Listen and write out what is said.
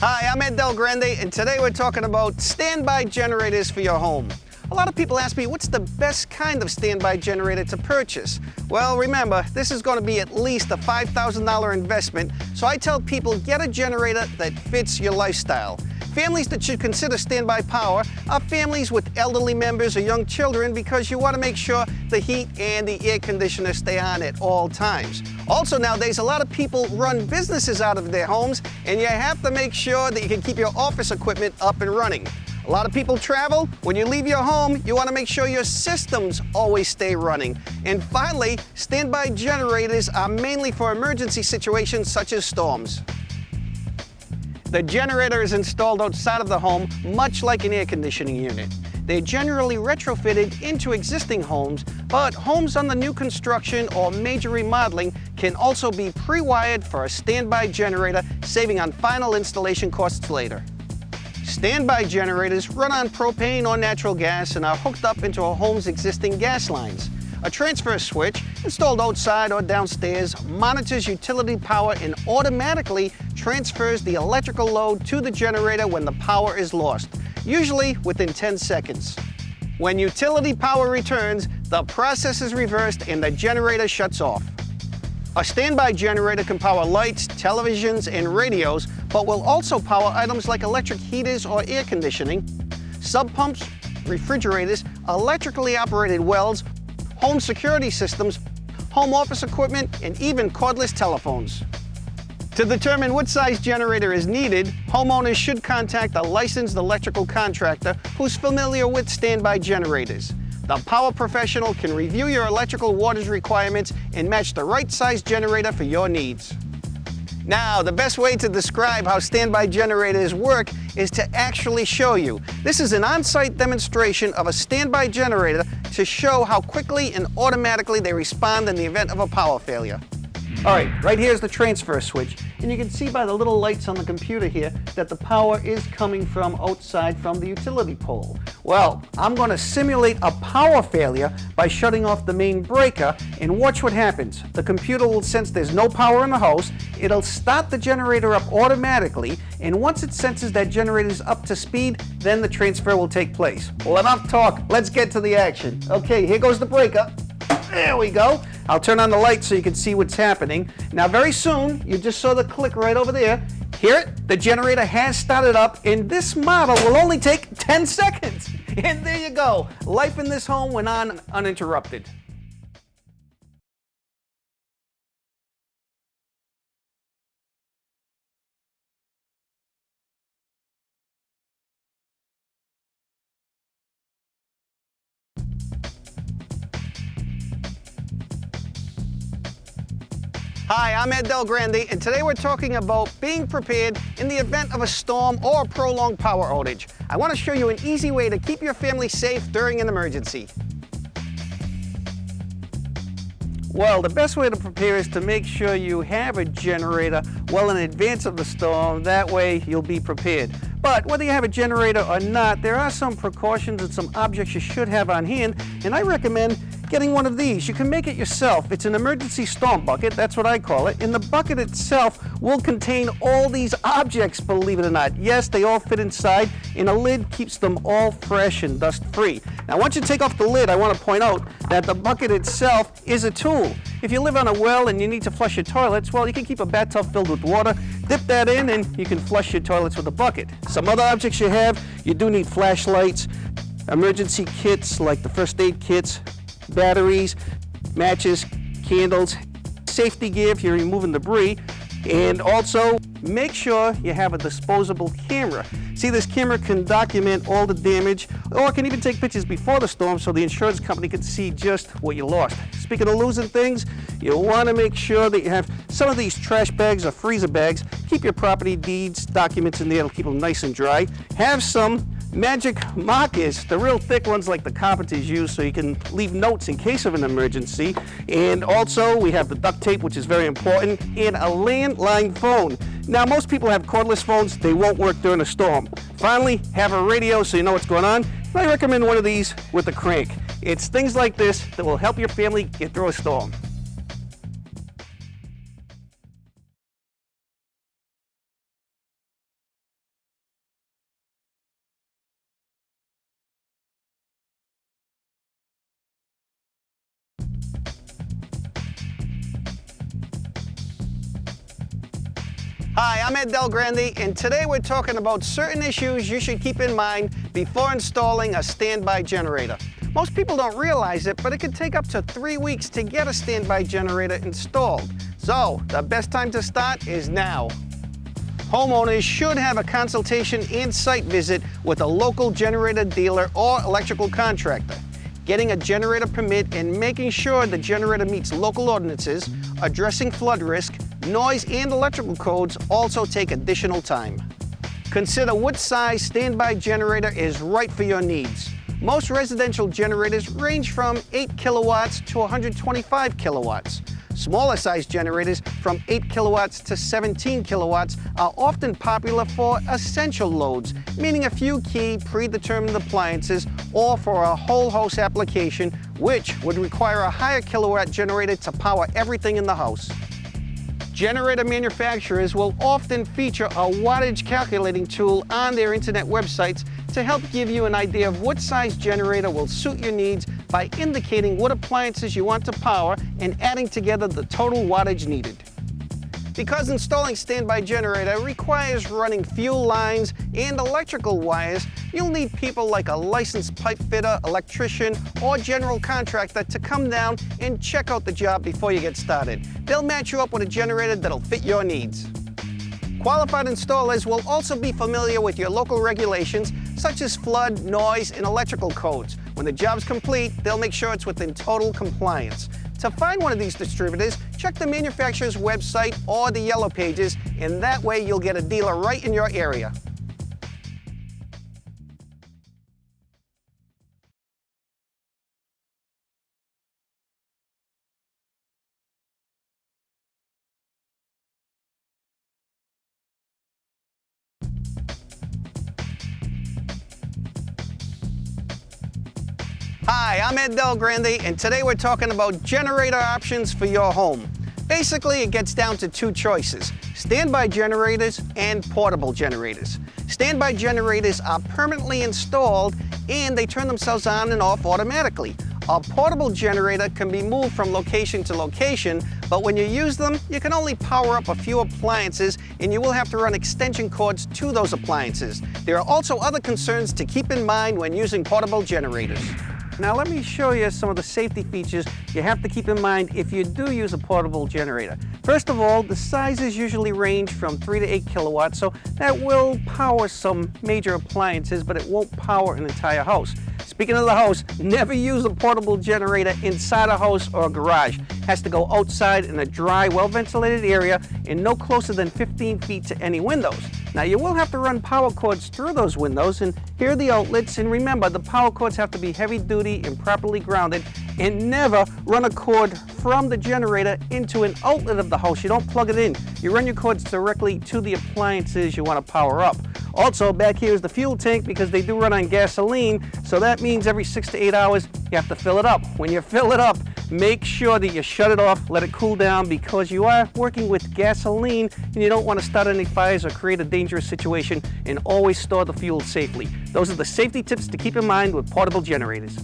Hi, I'm Ed Del Grande, and today we're talking about standby generators for your home. A lot of people ask me, what's the best kind of standby generator to purchase? Well, remember, this is going to be at least a $5,000 investment, so I tell people get a generator that fits your lifestyle. Families that should consider standby power are families with elderly members or young children because you want to make sure the heat and the air conditioner stay on at all times. Also nowadays, a lot of people run businesses out of their homes, and you have to make sure that you can keep your office equipment up and running. A lot of people travel. When you leave your home, you want to make sure your systems always stay running. And finally, standby generators are mainly for emergency situations such as storms. The generator is installed outside of the home, much like an air conditioning unit. They're generally retrofitted into existing homes, but homes under new construction or major remodeling can also be pre-wired for a standby generator, saving on final installation costs later. Standby generators run on propane or natural gas and are hooked up into a home's existing gas lines. A transfer switch installed outside or downstairs monitors utility power and automatically transfers the electrical load to the generator when the power is lost, usually within 10 seconds. When utility power returns, the process is reversed and the generator shuts off. A standby generator can power lights, televisions, and radios, but will also power items like electric heaters or air conditioning, sub pumps, refrigerators, electrically operated wells, home security systems, home office equipment, and even cordless telephones. To determine what size generator is needed, homeowners should contact a licensed electrical contractor who's familiar with standby generators. The power professional can review your electrical wattage requirements and match the right size generator for your needs. Now, the best way to describe how standby generators work is to actually show you. This is an on-site demonstration of a standby generator to show how quickly and automatically they respond in the event of a power failure. All right here's the transfer switch, and you can see by the little lights on the computer here that the power is coming from outside from the utility pole. Well, I'm going to simulate a power failure by shutting off the main breaker, and watch what happens. The computer will sense there's no power in the house, it'll start the generator up automatically, and once it senses that generator is up to speed, then the transfer will take place. Well, enough talk, let's get to the action. Okay, here goes the breaker. There we go. I'll turn on the light so you can see what's happening. Now very soon, you just saw the click right over there. Hear it? The generator has started up, and this model will only take 10 seconds. And there you go. Life in this home went on uninterrupted. Hi, I'm Ed Del Grande, and today we're talking about being prepared in the event of a storm or a prolonged power outage. I want to show you an easy way to keep your family safe during an emergency. Well, the best way to prepare is to make sure you have a generator well in advance of the storm. That way you'll be prepared. But whether you have a generator or not, there are some precautions and some objects you should have on hand, and I recommend getting one of these. You can make it yourself. It's an emergency storm bucket, that's what I call it, and the bucket itself will contain all these objects, believe it or not. Yes, they all fit inside, and a lid keeps them all fresh and dust-free. Now, once you take off the lid, I want to point out that the bucket itself is a tool. If you live on a well and you need to flush your toilets, well, you can keep a bathtub filled with water, dip that in, and you can flush your toilets with a bucket. Some other objects you have, you do need flashlights, emergency kits like the first aid kits, batteries, matches, candles, safety gear if you're removing debris, and also make sure you have a disposable camera. See, this camera can document all the damage, or can even take pictures before the storm so the insurance company can see just what you lost. Speaking of losing things, you want to make sure that you have some of these trash bags or freezer bags. Keep your property deeds, documents in there to keep them nice and dry. Have some magic markers, the real thick ones like the carpenters use, so you can leave notes in case of an emergency. And also we have the duct tape, which is very important, and a landline phone. Now, most people have cordless phones. They won't work during a storm. Finally, have a radio so you know what's going on. I recommend one of these with a crank. It's things like this that will help your family get through a storm. Hi, I'm Ed Del Grande, and today we're talking about certain issues you should keep in mind before installing a standby generator. Most people don't realize it, but it can take up to 3 weeks to get a standby generator installed. So, the best time to start is now. Homeowners should have a consultation and site visit with a local generator dealer or electrical contractor. Getting a generator permit and making sure the generator meets local ordinances, addressing flood risk, noise and electrical codes also take additional time. Consider what size standby generator is right for your needs. Most residential generators range from 8 kilowatts to 125 kilowatts. Smaller size generators from 8 kilowatts to 17 kilowatts are often popular for essential loads, meaning a few key predetermined appliances, or for a whole house application, which would require a higher kilowatt generator to power everything in the house. Generator manufacturers will often feature a wattage calculating tool on their internet websites to help give you an idea of what size generator will suit your needs by indicating what appliances you want to power and adding together the total wattage needed. Because installing standby generator requires running fuel lines and electrical wires, you'll need people like a licensed pipe fitter, electrician, or general contractor to come down and check out the job before you get started. They'll match you up with a generator that'll fit your needs. Qualified installers will also be familiar with your local regulations, such as flood, noise, and electrical codes. When the job's complete, they'll make sure it's within total compliance. To find one of these distributors, check the manufacturer's website or the Yellow Pages, and that way you'll get a dealer right in your area. Hi, I'm Ed Del Grande, and today we're talking about generator options for your home. Basically, it gets down to two choices: standby generators and portable generators. Standby generators are permanently installed and they turn themselves on and off automatically. A portable generator can be moved from location to location, but when you use them, you can only power up a few appliances and you will have to run extension cords to those appliances. There are also other concerns to keep in mind when using portable generators. Now let me show you some of the safety features you have to keep in mind if you do use a portable generator. First of all, the sizes usually range from 3 to 8 kilowatts, so that will power some major appliances, but it won't power an entire house. Speaking of the house, never use a portable generator inside a house or a garage. It has to go outside in a dry, well-ventilated area and no closer than 15 feet to any windows. Now you will have to run power cords through those windows, and here are the outlets, and remember, the power cords have to be heavy duty and properly grounded, and never run a cord from the generator into an outlet of the house. You don't plug it in. You run your cords directly to the appliances you want to power up. Also, back here is the fuel tank, because they do run on gasoline, so that means every 6 to 8 hours you have to fill it up. When you fill it up, make sure that you shut it off, let it cool down, because you are working with gasoline and you don't want to start any fires or create a dangerous situation, and always store the fuel safely. Those are the safety tips to keep in mind with portable generators.